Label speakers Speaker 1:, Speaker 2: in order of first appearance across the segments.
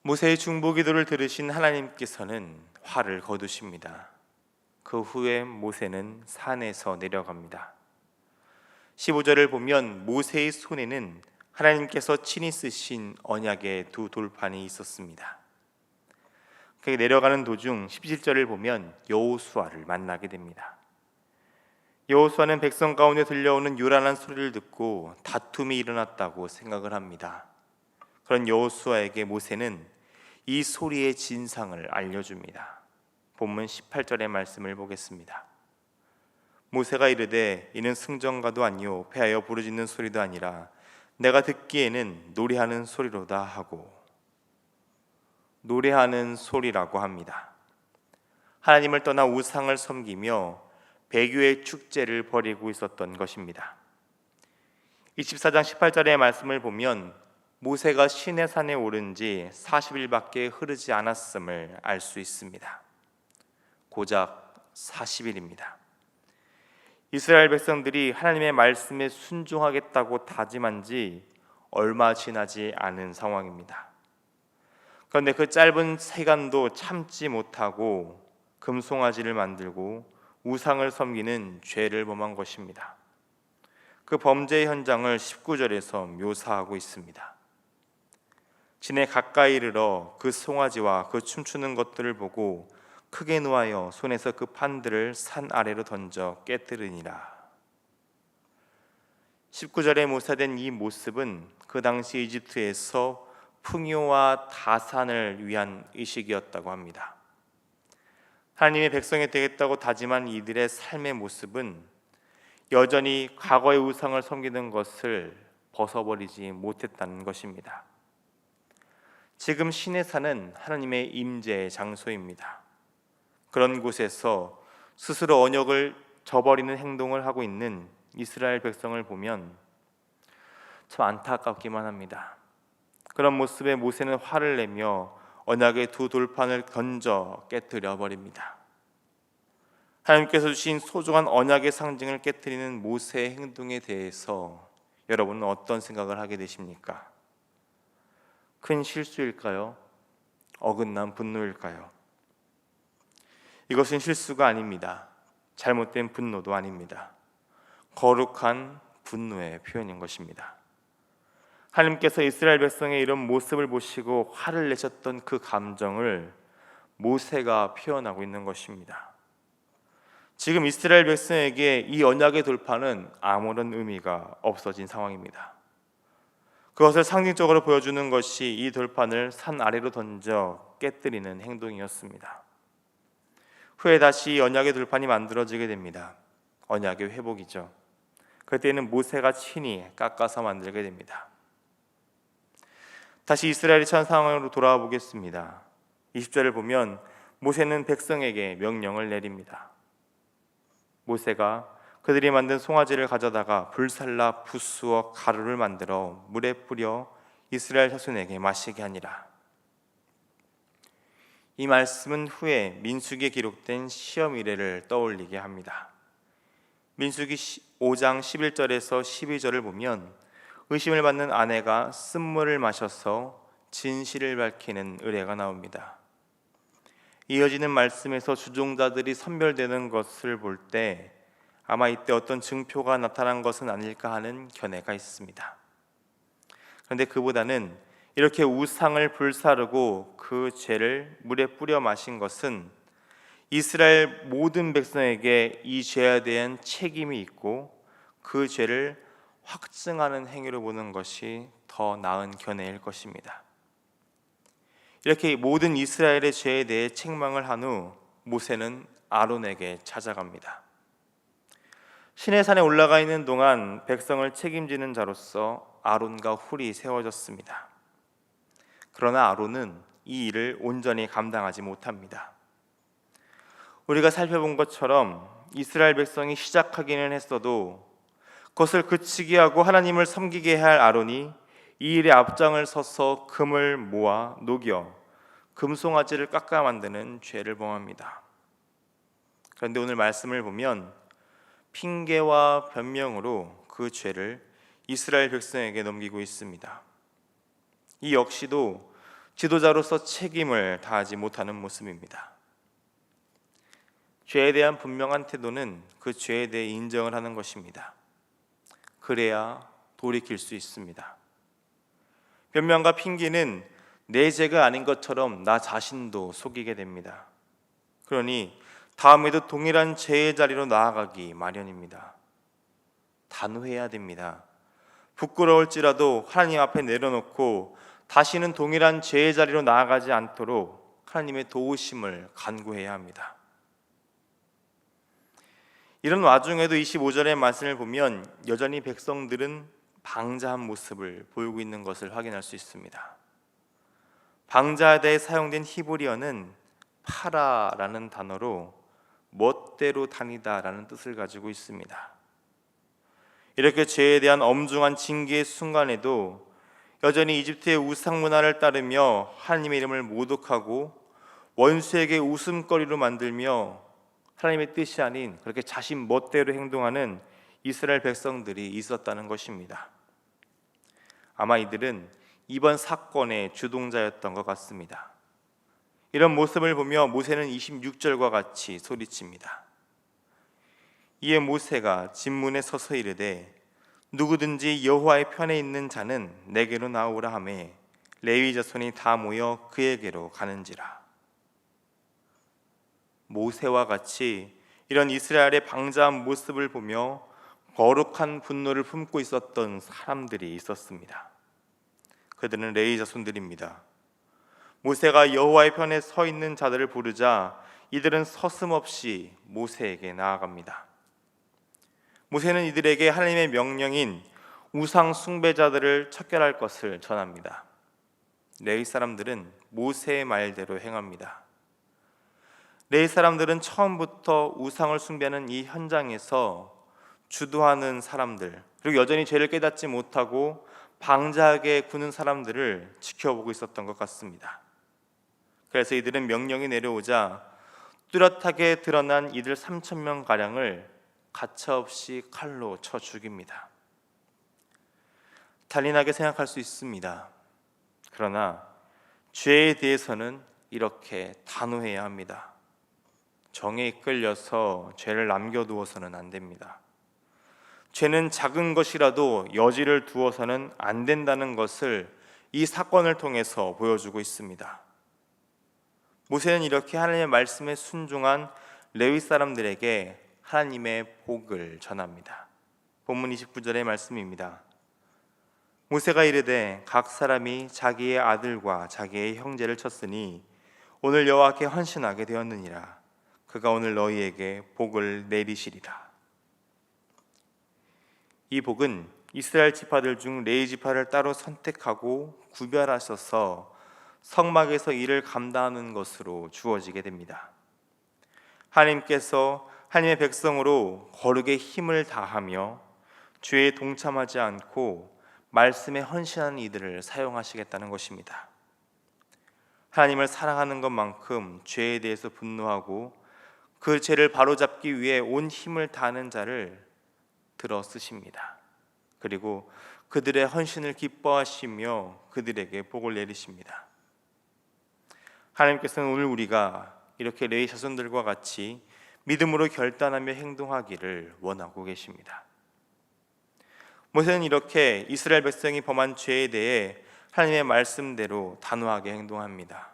Speaker 1: 모세의 중보기도를 들으신 하나님께서는 화를 거두십니다. 그 후에 모세는 산에서 내려갑니다. 15절을 보면 모세의 손에는 하나님께서 친히 쓰신 언약의 두 돌판이 있었습니다. 그게 내려가는 도중 17절을 보면 여호수아를 만나게 됩니다. 여호수아는 백성 가운데 들려오는 요란한 소리를 듣고 다툼이 일어났다고 생각을 합니다. 그런 여호수아에게 모세는 이 소리의 진상을 알려줍니다. 본문 18절의 말씀을 보겠습니다. 모세가 이르되 이는 승전가도 아니요 패하여 부르짖는 소리도 아니라 내가 듣기에는 노래하는 소리로다 하고, 노래하는 소리라고 합니다. 하나님을 떠나 우상을 섬기며 배교의 축제를 벌이고 있었던 것입니다. 24장 18절의 말씀을 보면 모세가 시내산에 오른 지 40일밖에 흐르지 않았음을 알 수 있습니다. 고작 40일입니다. 이스라엘 백성들이 하나님의 말씀에 순종하겠다고 다짐한 지 얼마 지나지 않은 상황입니다. 그런데 그 짧은 시간도 참지 못하고 금송아지를 만들고 우상을 섬기는 죄를 범한 것입니다. 그 범죄의 현장을 19절에서 묘사하고 있습니다. 진에 가까이 이르러 그 송아지와 그 춤추는 것들을 보고 크게 노하여 손에서 그 판들을 산 아래로 던져 깨뜨리니라. 19절에 묘사된 이 모습은 그 당시 이집트에서 풍요와 다산을 위한 의식이었다고 합니다. 하나님의 백성이 되겠다고 다짐한 이들의 삶의 모습은 여전히 과거의 우상을 섬기는 것을 벗어버리지 못했다는 것입니다. 지금 시내산은 하나님의 임재의 장소입니다. 그런 곳에서 스스로 언약을 저버리는 행동을 하고 있는 이스라엘 백성을 보면 참 안타깝기만 합니다. 그런 모습에 모세는 화를 내며 언약의 두 돌판을 던져 깨뜨려 버립니다. 하나님께서 주신 소중한 언약의 상징을 깨뜨리는 모세의 행동에 대해서 여러분은 어떤 생각을 하게 되십니까? 큰 실수일까요? 어긋난 분노일까요? 이것은 실수가 아닙니다. 잘못된 분노도 아닙니다. 거룩한 분노의 표현인 것입니다. 하나님께서 이스라엘 백성의 이런 모습을 보시고 화를 내셨던 그 감정을 모세가 표현하고 있는 것입니다. 지금 이스라엘 백성에게 이 언약의 돌판은 아무런 의미가 없어진 상황입니다. 그것을 상징적으로 보여주는 것이 이 돌판을 산 아래로 던져 깨뜨리는 행동이었습니다. 후에 다시 언약의 돌판이 만들어지게 됩니다. 언약의 회복이죠. 그때는 모세가 친히 깎아서 만들게 됩니다. 다시 이스라엘이 처한 상황으로 돌아와 보겠습니다. 20절을 보면 모세는 백성에게 명령을 내립니다. 모세가 그들이 만든 송아지를 가져다가 불살라 부수어 가루를 만들어 물에 뿌려 이스라엘 자손에게 마시게 하니라. 이 말씀은 후에 민수기에 기록된 시험 이래를 떠올리게 합니다. 민수기 5장 11절에서 12절을 보면 의심을 받는 아내가 쓴물을 마셔서 진실을 밝히는 의뢰가 나옵니다. 이어지는 말씀에서 주종자들이 선별되는 것을 볼 때 아마 이때 어떤 증표가 나타난 것은 아닐까 하는 견해가 있습니다. 그런데 그보다는 이렇게 우상을 불사르고 그 죄를 물에 뿌려 마신 것은 이스라엘 모든 백성에게 이 죄에 대한 책임이 있고 그 죄를 확증하는 행위로 보는 것이 더 나은 견해일 것입니다. 이렇게 모든 이스라엘의 죄에 대해 책망을 한 후 모세는 아론에게 찾아갑니다. 시내산에 올라가 있는 동안 백성을 책임지는 자로서 아론과 훌이 세워졌습니다. 그러나 아론은 이 일을 온전히 감당하지 못합니다. 우리가 살펴본 것처럼 이스라엘 백성이 시작하기는 했어도 그것을 그치게 하고 하나님을 섬기게 할 아론이 이 일에 앞장을 서서 금을 모아 녹여 금송아지를 깎아 만드는 죄를 범합니다. 그런데 오늘 말씀을 보면 핑계와 변명으로 그 죄를 이스라엘 백성에게 넘기고 있습니다. 이 역시도 지도자로서 책임을 다하지 못하는 모습입니다. 죄에 대한 분명한 태도는 그 죄에 대해 인정을 하는 것입니다. 그래야 돌이킬 수 있습니다. 변명과 핑계는 내 죄가 아닌 것처럼 나 자신도 속이게 됩니다. 그러니 다음에도 동일한 죄의 자리로 나아가기 마련입니다. 단호해야 됩니다. 부끄러울지라도 하나님 앞에 내려놓고 다시는 동일한 죄의 자리로 나아가지 않도록 하나님의 도우심을 간구해야 합니다. 이런 와중에도 25절의 말씀을 보면 여전히 백성들은 방자한 모습을 보이고 있는 것을 확인할 수 있습니다. 방자하다에 사용된 히브리어는 파라라는 단어로 멋대로 다니다라는 뜻을 가지고 있습니다. 이렇게 죄에 대한 엄중한 징계의 순간에도 여전히 이집트의 우상 문화를 따르며 하나님의 이름을 모독하고 원수에게 웃음거리로 만들며 하나님의 뜻이 아닌 그렇게 자신 멋대로 행동하는 이스라엘 백성들이 있었다는 것입니다. 아마 이들은 이번 사건의 주동자였던 것 같습니다. 이런 모습을 보며 모세는 26절과 같이 소리칩니다. 이에 모세가 진문에 서서 이르되 누구든지 여호와의 편에 있는 자는 내게로 나오라 하매 레위 자손이 다 모여 그에게로 가는지라. 모세와 같이 이런 이스라엘의 방자한 모습을 보며 거룩한 분노를 품고 있었던 사람들이 있었습니다. 그들은 레위 자손들입니다. 모세가 여호와의 편에 서 있는 자들을 부르자 이들은 서슴없이 모세에게 나아갑니다. 모세는 이들에게 하나님의 명령인 우상 숭배자들을 척결할 것을 전합니다. 레위 사람들은 모세의 말대로 행합니다. 레위 사람들은 처음부터 우상을 숭배하는 이 현장에서 주도하는 사람들, 그리고 여전히 죄를 깨닫지 못하고 방자하게 구는 사람들을 지켜보고 있었던 것 같습니다. 그래서 이들은 명령이 내려오자 뚜렷하게 드러난 이들 3,000명 가량을 가차없이 칼로 쳐 죽입니다. 잔인하게 생각할 수 있습니다. 그러나 죄에 대해서는 이렇게 단호해야 합니다. 정에 이끌려서 죄를 남겨두어서는 안 됩니다. 죄는 작은 것이라도 여지를 두어서는 안 된다는 것을 이 사건을 통해서 보여주고 있습니다. 모세는 이렇게 하나님의 말씀에 순종한 레위 사람들에게 하나님의 복을 전합니다. 본문 29절의 말씀입니다. 모세가 이르되 각 사람이 자기의 아들과 자기의 형제를 쳤으니 오늘 여호와께 헌신하게 되었느니라. 그가 오늘 너희에게 복을 내리시리라. 이 복은 이스라엘 지파들 중 레위 지파를 따로 선택하고 구별하셔서 성막에서 일을 감당하는 것으로 주어지게 됩니다. 하나님께서 하나님의 백성으로 거룩의 힘을 다하며 죄에 동참하지 않고 말씀에 헌신하는 이들을 사용하시겠다는 것입니다. 하나님을 사랑하는 것만큼 죄에 대해서 분노하고 그 죄를 바로잡기 위해 온 힘을 다하는 자를 들어 쓰십니다. 그리고 그들의 헌신을 기뻐하시며 그들에게 복을 내리십니다. 하나님께서는 오늘 우리가 이렇게 레위 자손들과 같이 믿음으로 결단하며 행동하기를 원하고 계십니다. 모세는 이렇게 이스라엘 백성이 범한 죄에 대해 하나님의 말씀대로 단호하게 행동합니다.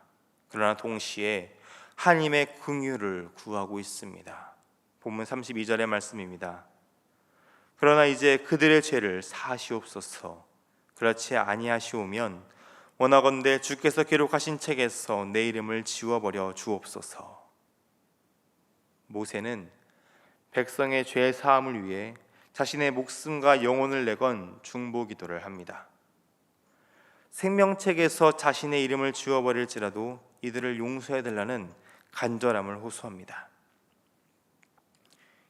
Speaker 1: 그러나 동시에 하나님의 긍휼을 구하고 있습니다. 본문 32절의 말씀입니다. 그러나 이제 그들의 죄를 사하시옵소서. 그렇지 아니하시오면 원하건대 주께서 기록하신 책에서 내 이름을 지워버려 주옵소서. 모세는 백성의 죄 사함을 위해 자신의 목숨과 영혼을 내건 중보 기도를 합니다. 생명책에서 자신의 이름을 지워버릴지라도 이들을 용서해달라는 간절함을 호소합니다.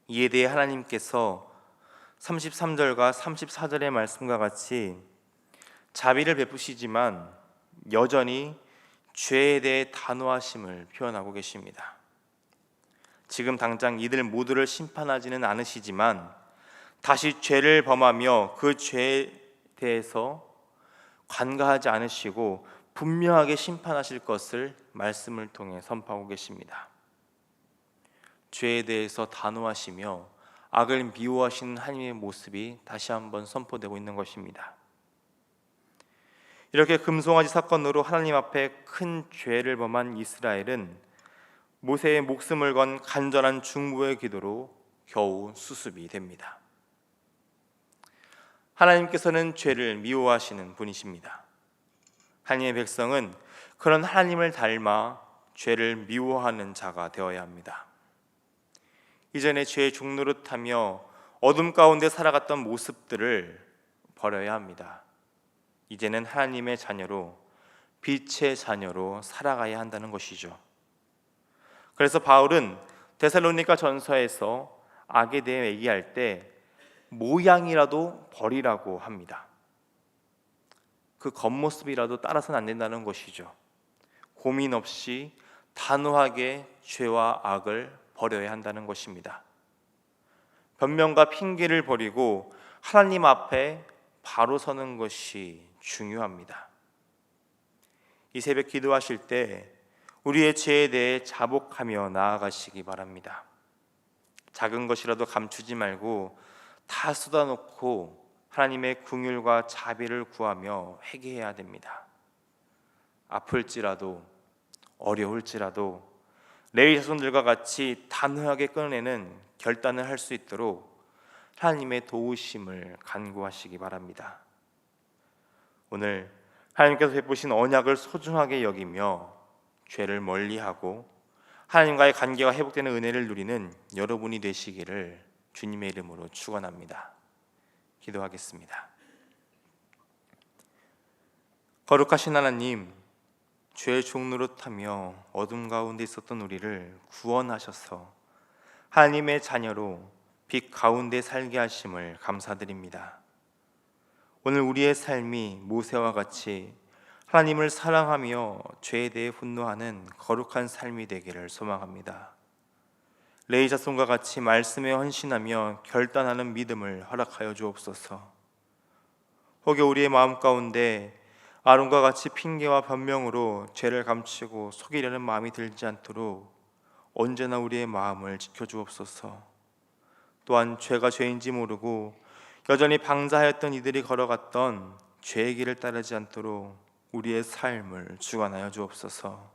Speaker 1: 이에 대해 하나님께서 33절과 34절의 말씀과 같이 자비를 베푸시지만 여전히 죄에 대해 단호하심을 표현하고 계십니다. 지금 당장 이들 모두를 심판하지는 않으시지만 다시 죄를 범하며 그 죄에 대해서 관가하지 않으시고 분명하게 심판하실 것을 말씀을 통해 선포하고 계십니다. 죄에 대해서 단호하시며 악을 미워하시는 하나님의 모습이 다시 한번 선포되고 있는 것입니다. 이렇게 금송아지 사건으로 하나님 앞에 큰 죄를 범한 이스라엘은 모세의 목숨을 건 간절한 중보의 기도로 겨우 수습이 됩니다. 하나님께서는 죄를 미워하시는 분이십니다. 하나님의 백성은 그런 하나님을 닮아 죄를 미워하는 자가 되어야 합니다. 이전에 죄의 종노릇하며 어둠 가운데 살아갔던 모습들을 버려야 합니다. 이제는 하나님의 자녀로, 빛의 자녀로 살아가야 한다는 것이죠. 그래서 바울은 데살로니가 전서에서 악에 대해 얘기할 때 모양이라도 버리라고 합니다. 그 겉모습이라도 따라서는 안 된다는 것이죠. 고민 없이 단호하게 죄와 악을 버려야 한다는 것입니다. 변명과 핑계를 버리고 하나님 앞에 바로 서는 것이 중요합니다. 이 새벽 기도하실 때 우리의 죄에 대해 자복하며 나아가시기 바랍니다. 작은 것이라도 감추지 말고 다 쏟아놓고 하나님의 긍휼과 자비를 구하며 회개해야 됩니다. 아플지라도 어려울지라도 레위 자손들과 같이 단호하게 끊어내는 결단을 할 수 있도록 하나님의 도우심을 간구하시기 바랍니다. 오늘 하나님께서 베푸신 언약을 소중하게 여기며 죄를 멀리하고 하나님과의 관계가 회복되는 은혜를 누리는 여러분이 되시기를 주님의 이름으로 축원합니다. 기도하겠습니다. 거룩하신 하나님, 죄의 종노릇하며 어둠 가운데 있었던 우리를 구원하셔서 하나님의 자녀로 빛 가운데 살게 하심을 감사드립니다. 오늘 우리의 삶이 모세와 같이 하나님을 사랑하며 죄에 대해 분노하는 거룩한 삶이 되기를 소망합니다. 레위 자손과 같이 말씀에 헌신하며 결단하는 믿음을 허락하여 주옵소서. 혹여 우리의 마음 가운데 아론과 같이 핑계와 변명으로 죄를 감추고 속이려는 마음이 들지 않도록 언제나 우리의 마음을 지켜주옵소서. 또한 죄가 죄인지 모르고 여전히 방자하였던 이들이 걸어갔던 죄의 길을 따르지 않도록 우리의 삶을 주관하여 주옵소서.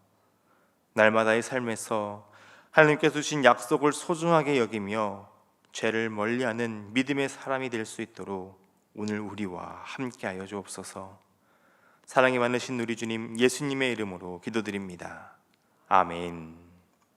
Speaker 1: 날마다의 삶에서 하나님께서 주신 약속을 소중하게 여기며 죄를 멀리하는 믿음의 사람이 될 수 있도록 오늘 우리와 함께하여 주옵소서. 사랑이 많으신 우리 주님 예수님의 이름으로 기도드립니다. 아멘.